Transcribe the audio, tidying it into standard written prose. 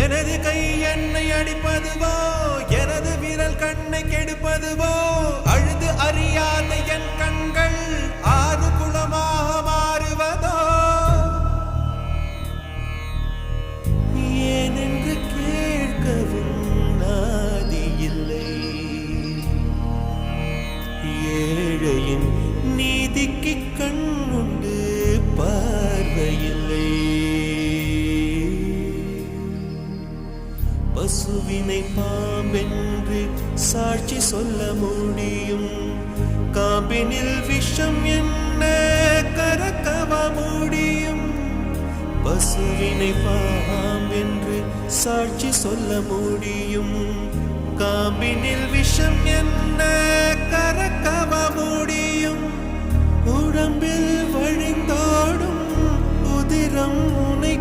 எனது கை என்னை அடிப்பதுவோ எனது விரல் கண்ணை கெடுப்பதுவோ அழுது அறியாத என் கண்கள் ஆறு குளமாக மாறுவதோ ஏனென்று கேட்கவும் நாதி இல்லை ஏழையின் நீதிக்கு கண்ணுண்டு பார்வையில்லை பசுவினை பாம்பென்று சாட்சி சொல்ல முடியும் காம்பினில் விஷம் என்ன கறக்கவ முடியும் பசுவினை பாம்பென்று சாட்சி சொல்ல முடியும் காம்பினில் விஷம் என்ன கறக்கவ முடியும் உடம்பில் வழிந்தோடும் உதிரம் உனை